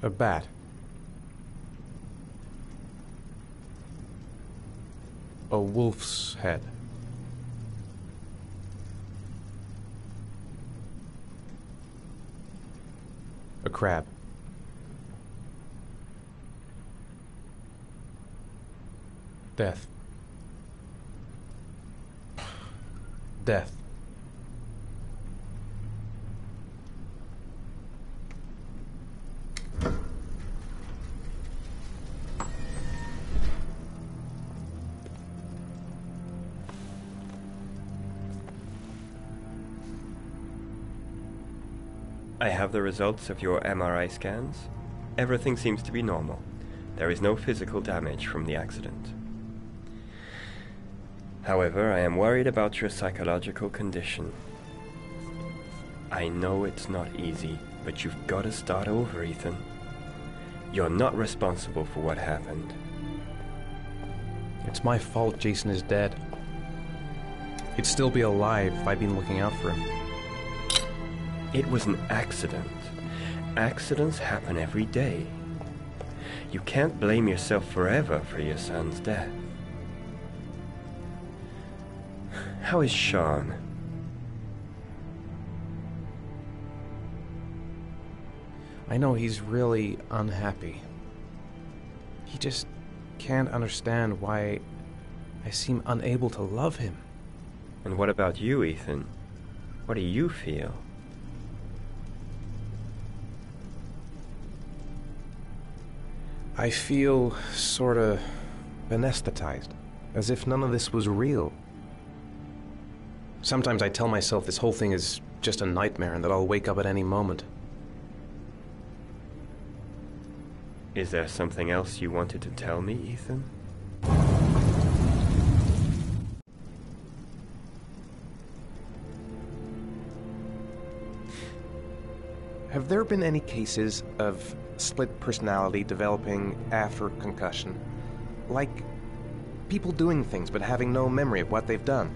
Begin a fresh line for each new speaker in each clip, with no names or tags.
A bat. A wolf's head. A crab. Death. Death.
I have the results of your MRI scans. Everything seems to be normal. There is no physical damage from the accident. However, I am worried about your psychological condition. I know it's not easy, but you've got to start over, Ethan. You're not responsible for what happened.
It's my fault Jason is dead. He'd still be alive if I'd been looking out for him.
It was an accident. Accidents happen every day. You can't blame yourself forever for your son's death. How is Sean?
I know he's really unhappy. He just can't understand why I seem unable to love him.
And what about you, Ethan? What do you feel?
I feel sorta anesthetized, as if none of this was real. Sometimes I tell myself this whole thing is just a nightmare and that I'll wake up at any moment.
Is there something else you wanted to tell me, Ethan?
Have there been any cases of split personality developing after concussion? Like people doing things but having no memory of what they've done?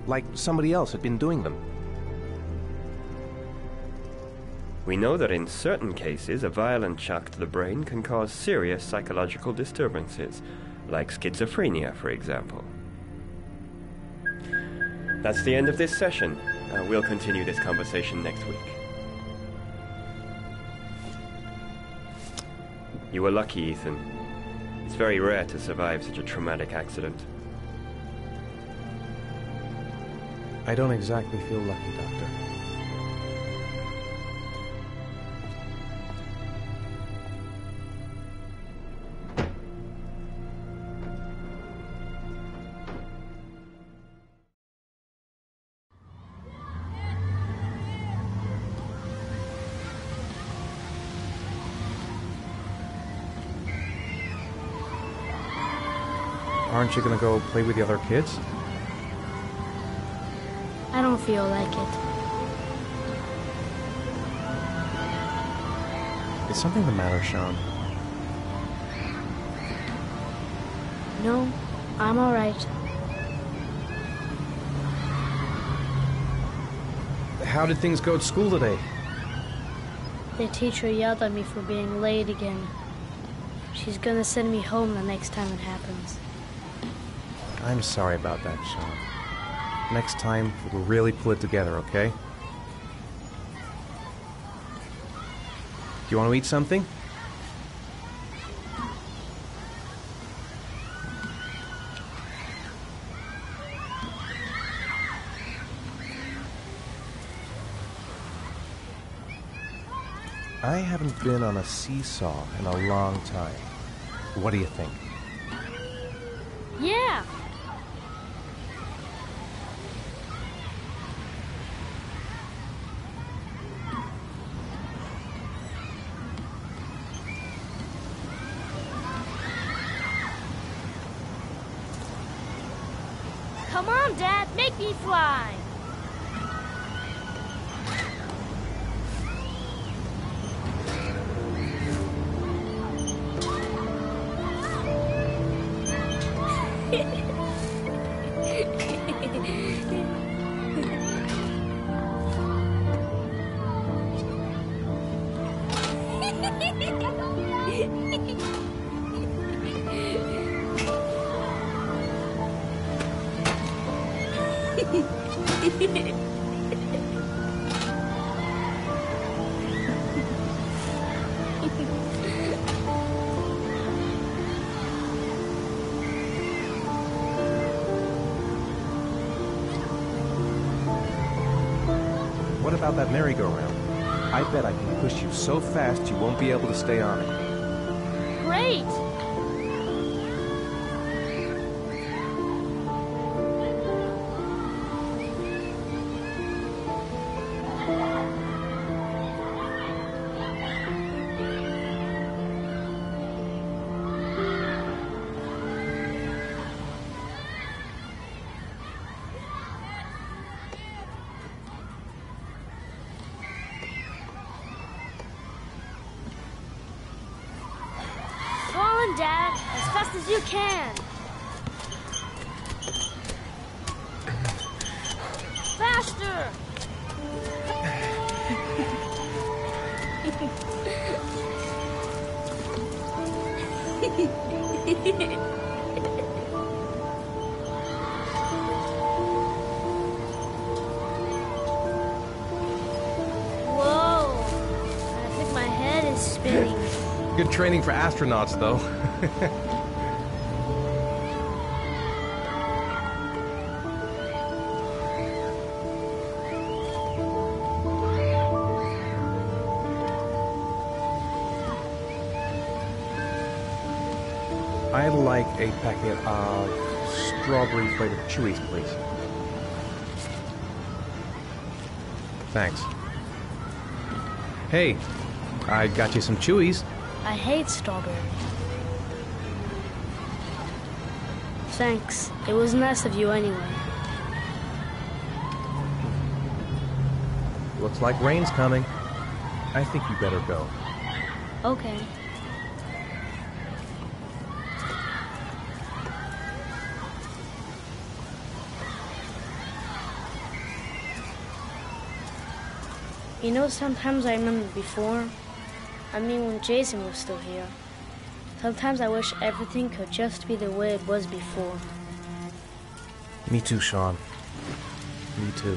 Like somebody else had been doing them?
We know that in certain cases, a violent shock to the brain can cause serious psychological disturbances, like schizophrenia, for example. That's the end of this session. We'll continue this conversation next week. You were lucky, Ethan. It's very rare to survive such a traumatic accident.
I don't exactly feel lucky, Doctor. Aren't you gonna go play with the other kids?
I don't feel like it.
Is something the matter, Sean?
No, I'm all right.
How did things go at school today?
The teacher yelled at me for being late again. She's gonna send me home the next time it happens.
I'm sorry about that, Sean. Next time, we'll really pull it together, okay? Do you want to eat something? I haven't been on a seesaw in a long time. What do you think?
Yeah! Come on, Dad, make me fly!
What about that merry-go-round? I bet I can push you so fast you won't be able to stay on it.
Great! Dad, as fast as you can. Faster! Whoa! I think my head is spinning.
Good training for astronauts, though. I'd like a packet of strawberry-flavored Chewies, please. Thanks. Hey, I got you some Chewies.
I hate strawberry. Thanks. It was nice of you anyway.
Looks like rain's coming. I think you better go.
Okay. You know, sometimes I remember before. I mean, when Jason was still here. Sometimes I wish everything could just be the way it was before.
Me too, Sean. Me too.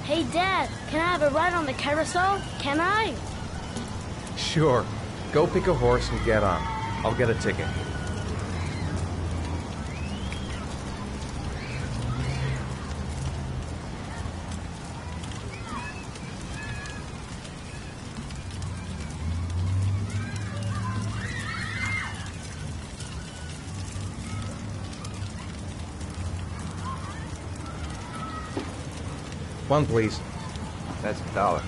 Hey, Dad, can I have a ride on the carousel? Can I?
Sure. Go pick a horse and get on. I'll get a ticket. One, please. That's $1.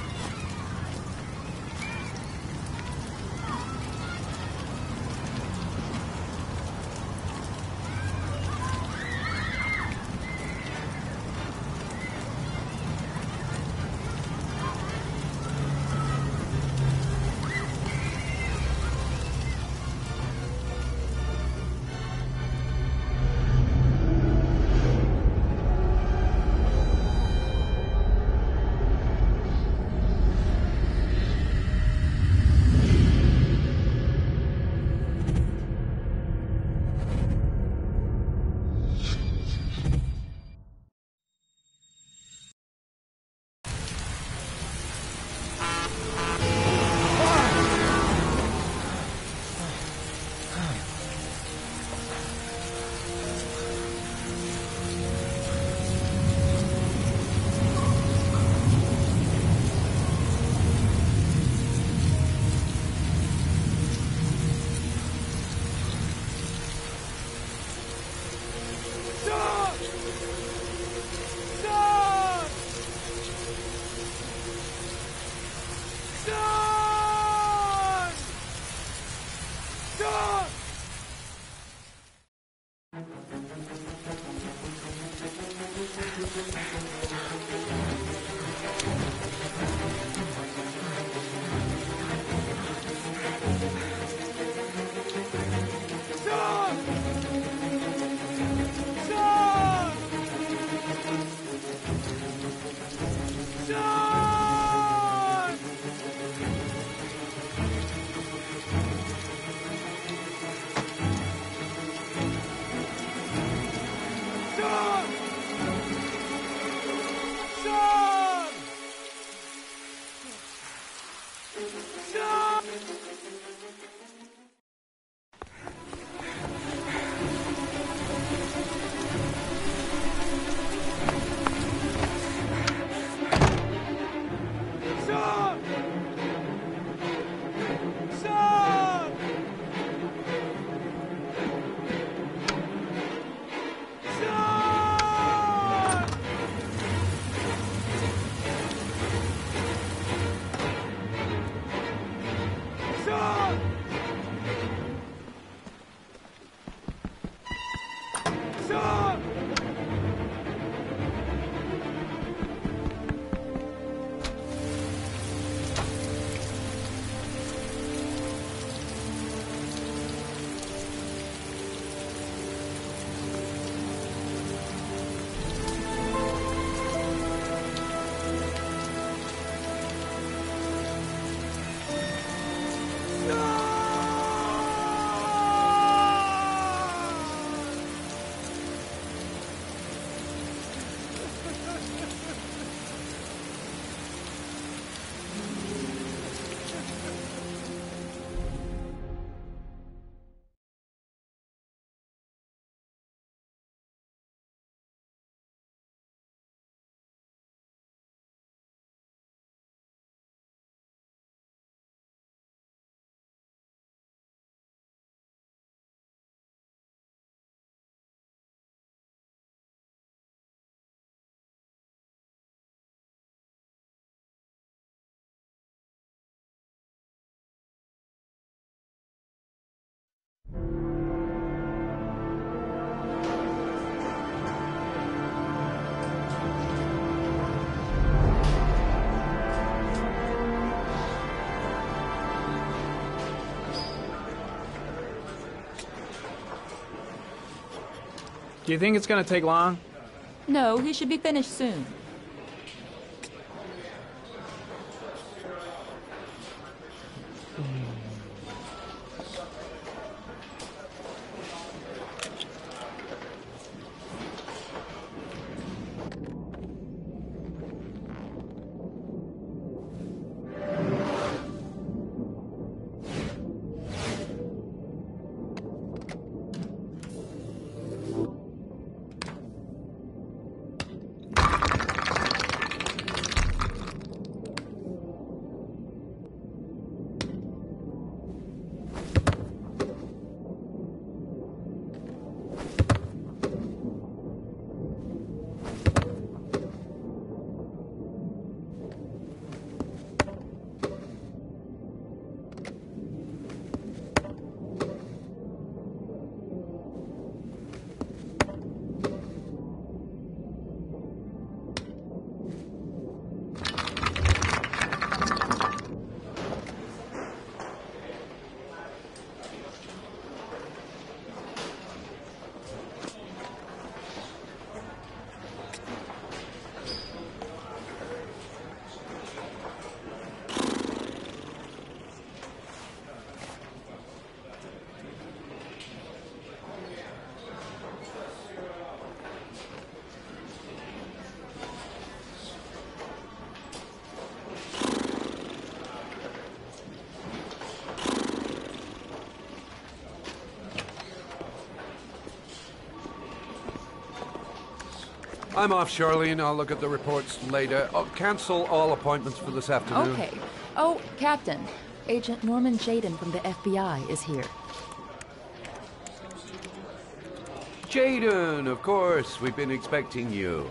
Do you think it's gonna take long?
No, he should be finished soon.
I'm off, Charlene. I'll look at the reports later. Oh, cancel all appointments for this afternoon.
Okay. Oh, Captain. Agent Norman Jaden from the FBI is here.
Jaden, of course. We've been expecting you.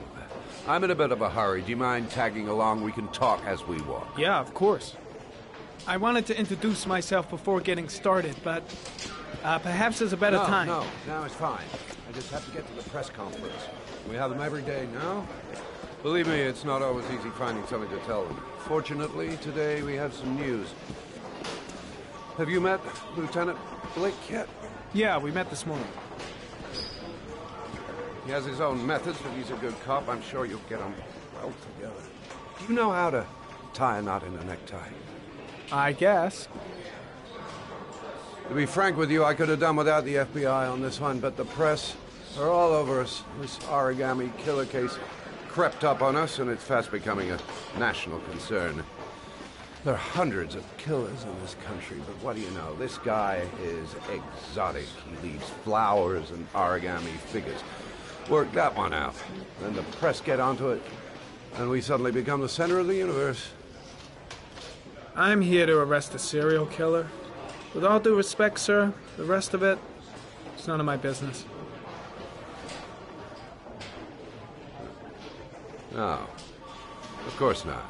I'm in a bit of a hurry. Do you mind tagging along? We can talk as we walk.
Yeah, of course. I wanted to introduce myself before getting started, but perhaps there's a better time.
No, it's fine. I just have to get to the press conference. We have them every day now. Believe me, it's not always easy finding something to tell them. Fortunately, today we have some news. Have you met Lieutenant Blake yet?
Yeah, we met this morning.
He has his own methods, but he's a good cop. I'm sure you'll get on well together. Do you know how to tie a knot in a necktie?
I guess.
To be frank with you, I could have done without the FBI on this one, but the press are all over us. This origami killer case crept up on us, and it's fast becoming a national concern. There are hundreds of killers in this country, but what do you know? This guy is exotic. He leaves flowers and origami figures. Work that one out. Then the press get onto it, and we suddenly become the center of the universe.
I'm here to arrest a serial killer. With all due respect, sir, the rest of it, it's none of my business.
No, of course not.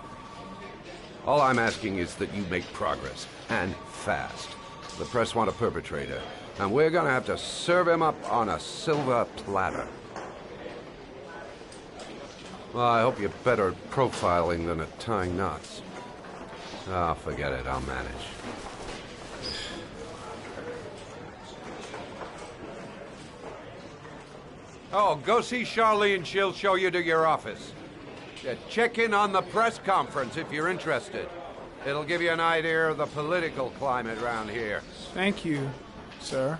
All I'm asking is that you make progress, and fast. The press want a perpetrator, And we're gonna have to serve him up on a silver platter. Well, I hope you're better at profiling than at tying knots. Oh, forget it. I'll manage. Oh, go see Charlene. She'll show you to your office. Yeah, check in on the press conference if you're interested. It'll give you an idea of the political climate around here.
Thank you, sir.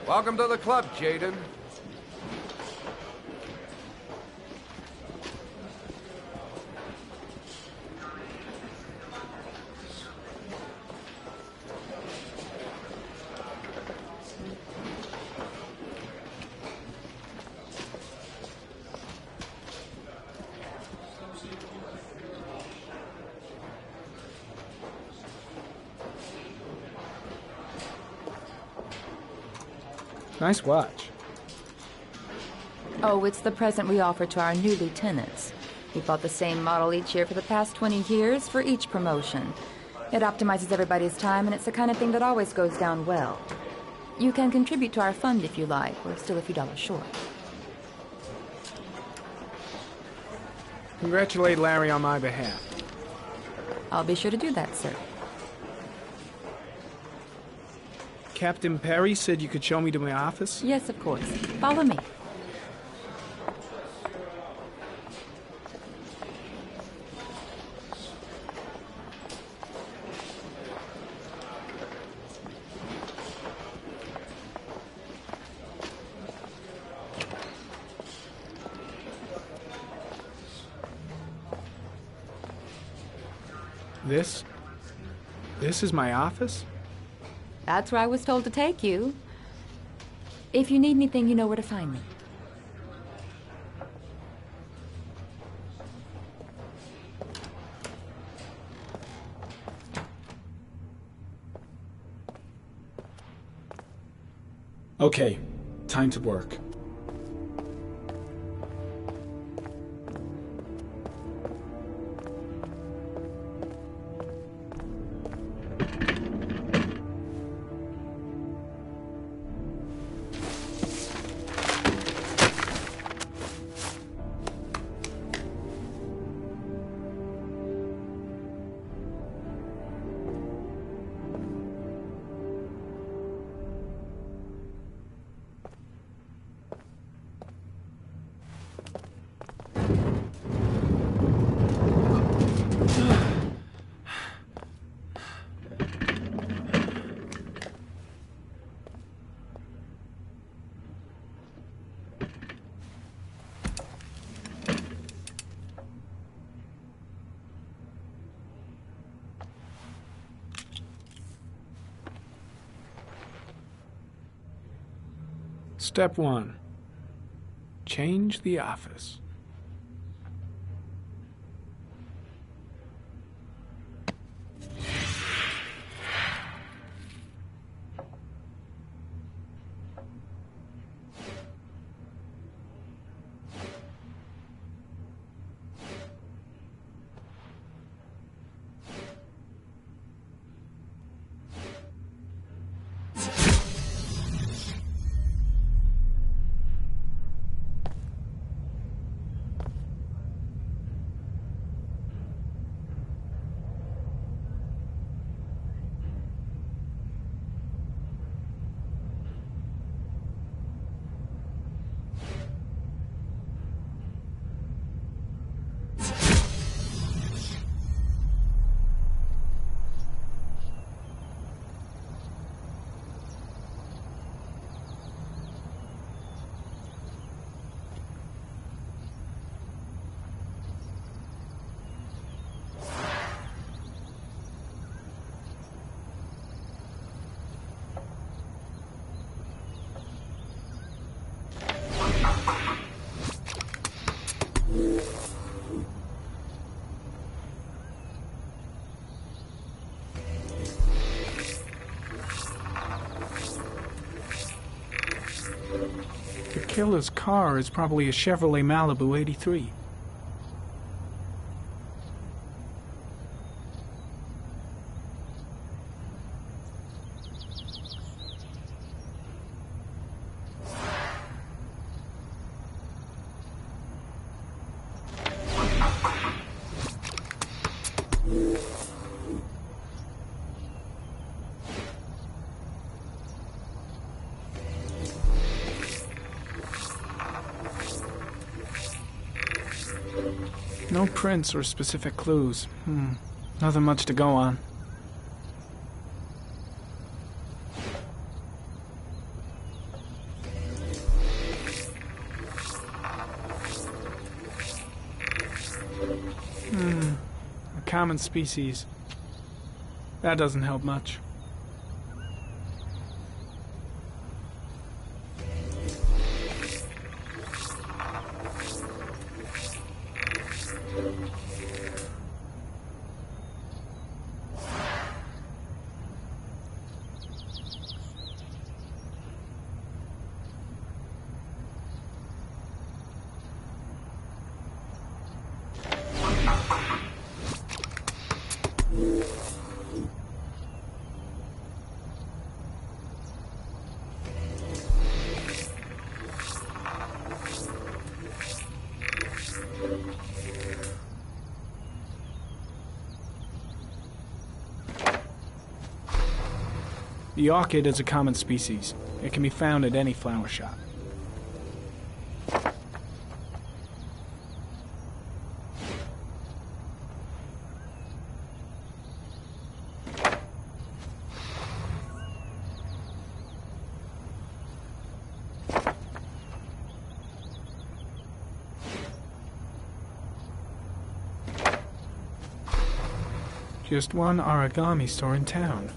Welcome to the club, Jaden.
Nice watch.
Oh, it's the present we offer to our new lieutenants. We bought the same model each year for the past 20 years for each promotion. It optimizes everybody's time, and it's the kind of thing that always goes down well. You can contribute to our fund if you like. We're still a few dollars short.
Congratulate Larry on my behalf.
I'll be sure to do that, sir.
Captain Perry said you could show me to my office?
Yes, of course. Follow me.
This is my office?
That's where I was told to take you. If you need anything, you know where to find me.
Okay, time to work. Step 1. Change the office. The killer's car is probably a Chevrolet Malibu 83. No prints or specific clues. Nothing much to go on. A common species. That doesn't help much. The orchid is a common species. It can be found at any flower shop. Just one origami store in town.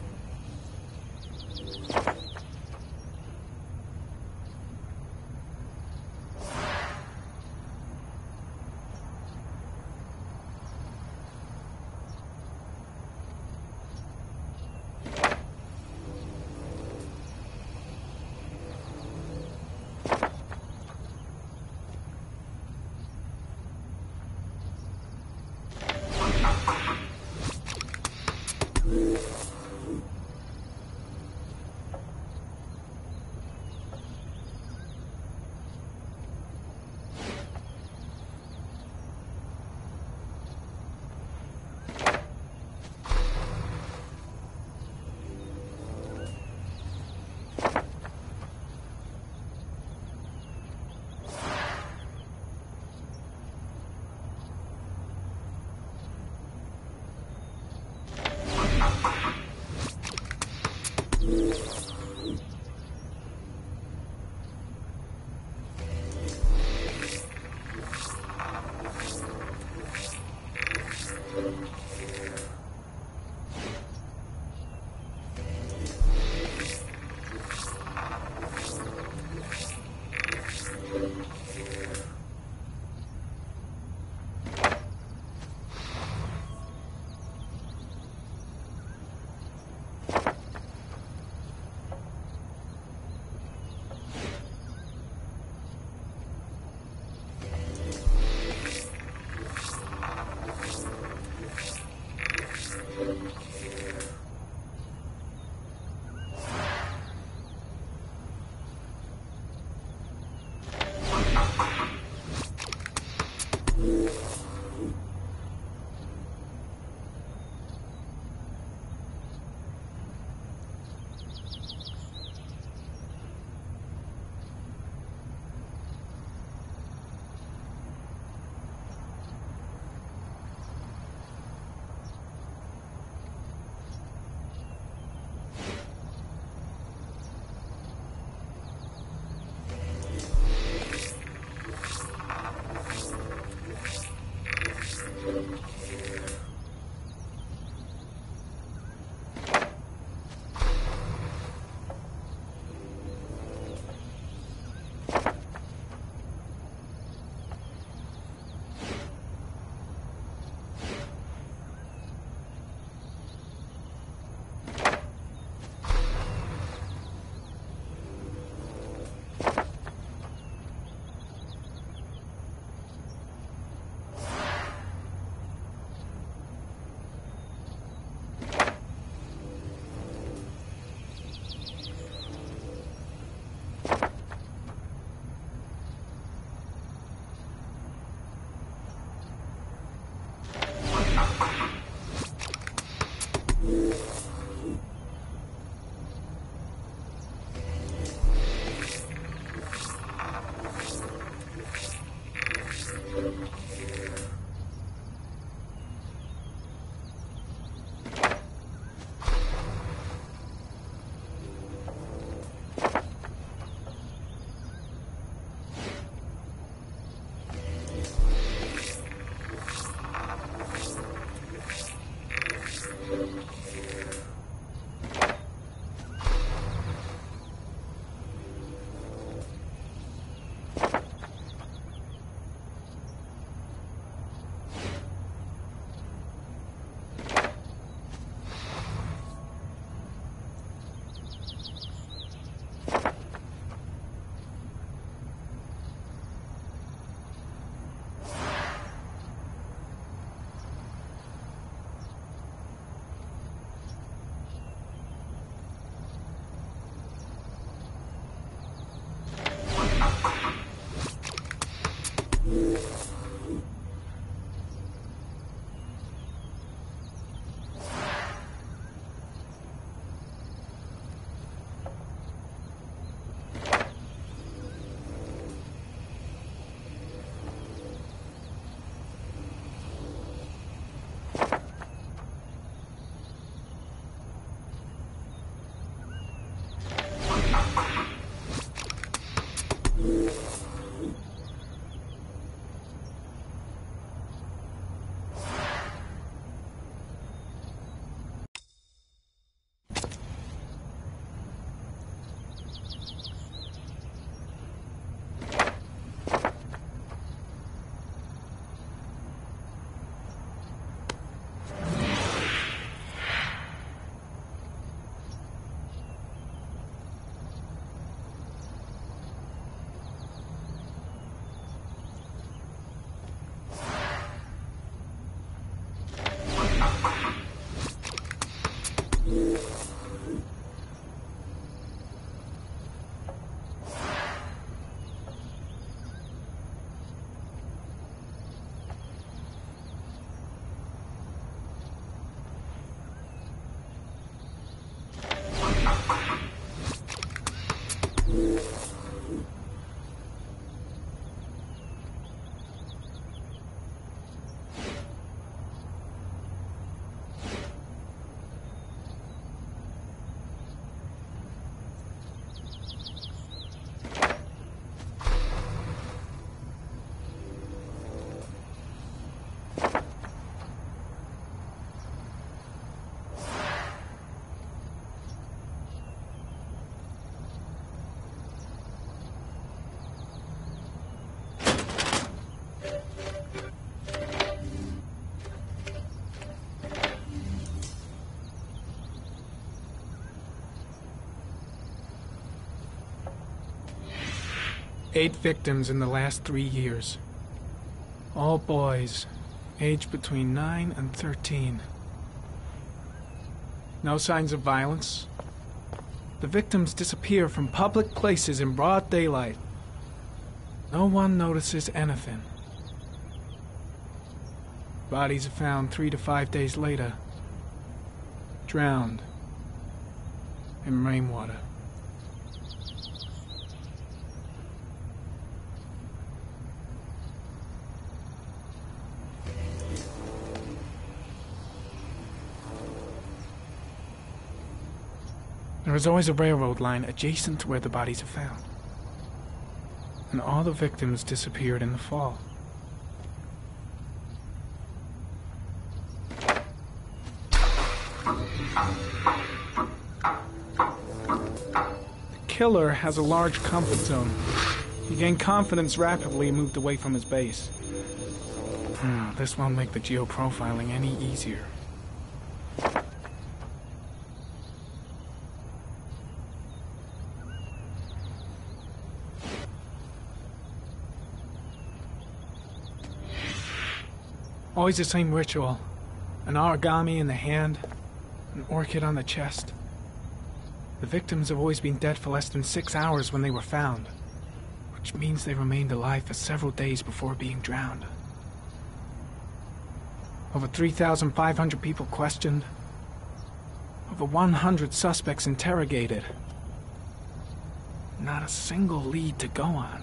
Eight victims in the last 3 years. All boys, aged between 9 and 13. No signs of violence. The victims disappear from public places in broad daylight. No one notices anything. Bodies are found 3 to 5 days later, drowned in rainwater. There is always a railroad line adjacent to where the bodies are found. And all the victims disappeared in the fall. The killer has a large comfort zone. He gained confidence rapidly and moved away from his base. This won't make the geoprofiling any easier. Always the same ritual. An origami in the hand, an orchid on the chest. The victims have always been dead for less than 6 hours when they were found, which means they remained alive for several days before being drowned. Over 3,500 people questioned. Over 100 suspects interrogated. Not a single lead to go on.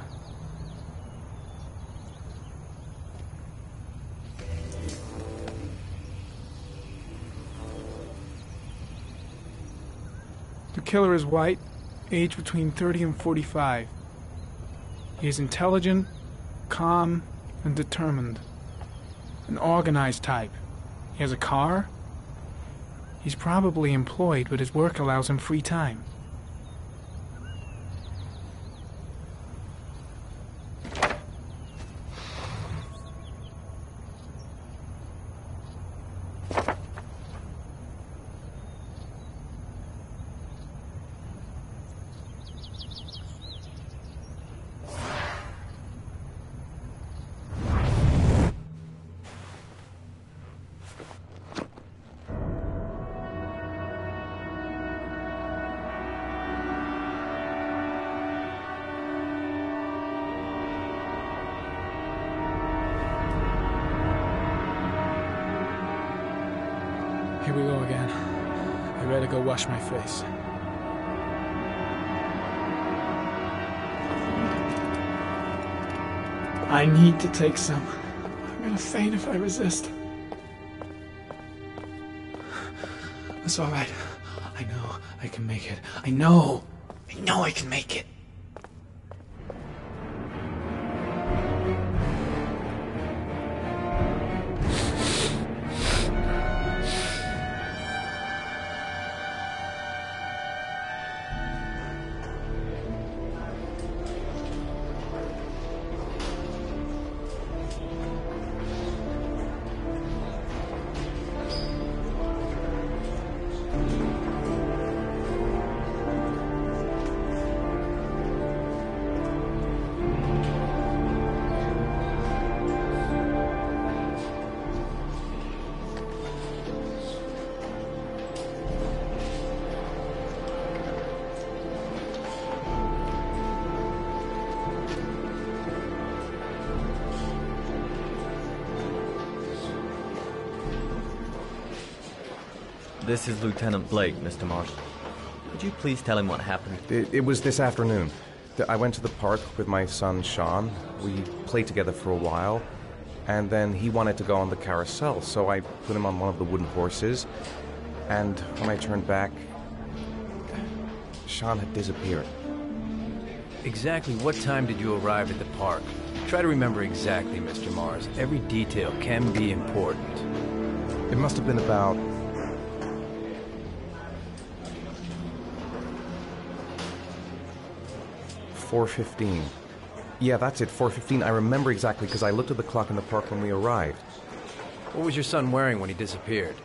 The killer is white, aged between 30 and 45. He is intelligent, calm, and determined. An organized type. He has a car. He's probably employed, but his work allows him free time. Here we go again. I better go wash my face. I need to take some. I'm gonna faint if I resist. It's all right. I know I can make it. I know I can make it.
This is Lieutenant Blake, Mr. Marshall. Could you please tell him what happened?
It was this afternoon. I went to the park with my son, Sean. We played together for a while, and then he wanted to go on the carousel, so I put him on one of the wooden horses, and when I turned back, Sean had disappeared.
Exactly what time did you arrive at the park? Try to remember exactly, Mr. Mars. Every detail can be important.
It must have been about... $4:15. Yeah, that's it, 4:15. I remember exactly because I looked at the clock in the park when we arrived.
What was your son wearing when he disappeared?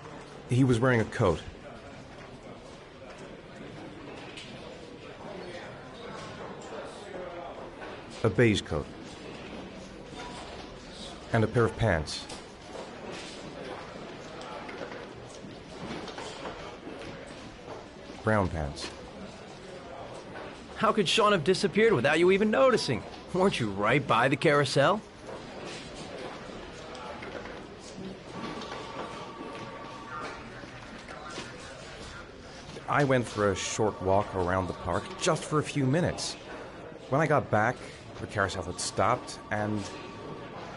He was wearing a coat. A beige coat. And a pair of pants. Brown pants.
How could Sean have disappeared without you even noticing? Weren't you right by the carousel?
I went for a short walk around the park, just for a few minutes. When I got back, the carousel had stopped, and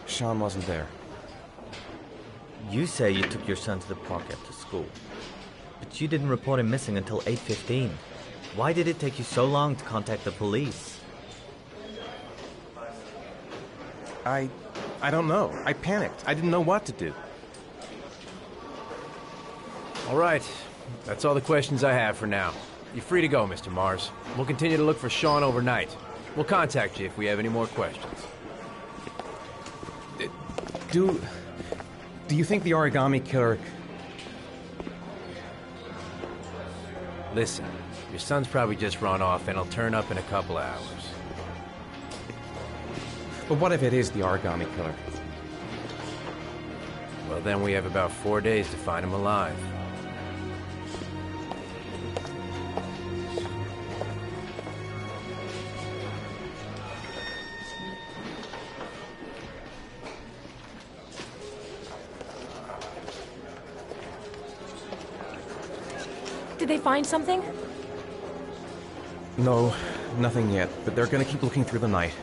Sean wasn't there.
You say you took your son to the park after school, but you didn't report him missing until 8:15. Why did it take you so long to contact the police?
I don't know. I panicked. I didn't know what to do.
All right. That's all the questions I have for now. You're free to go, Mr. Mars. We'll continue to look for Sean overnight. We'll contact you if we have any more questions.
Do you think the origami killer...
Listen, your son's probably just run off and he'll turn up in a couple of hours.
But what if it is the origami killer?
Well, then we have about 4 days to find him alive.
Did they find something?
No, nothing yet, but they're gonna keep looking through the night.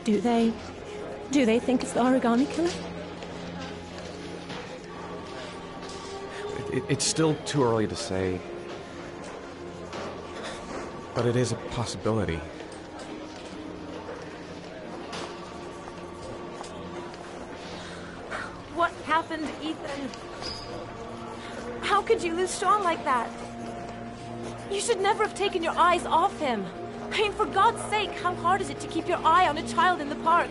Do they think it's the origami killer?
It's still too early to say, but it is a possibility.
What happened, Ethan? How could you lose Sean like that? You should never have taken your eyes off him. I mean, for God's sake, how hard is it to keep your eye on a child in the park?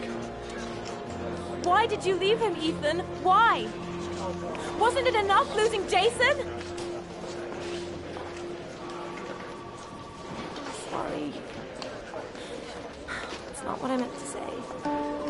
Why did you leave him, Ethan? Why? Wasn't it enough losing Jason? I'm sorry. It's not what I meant to say.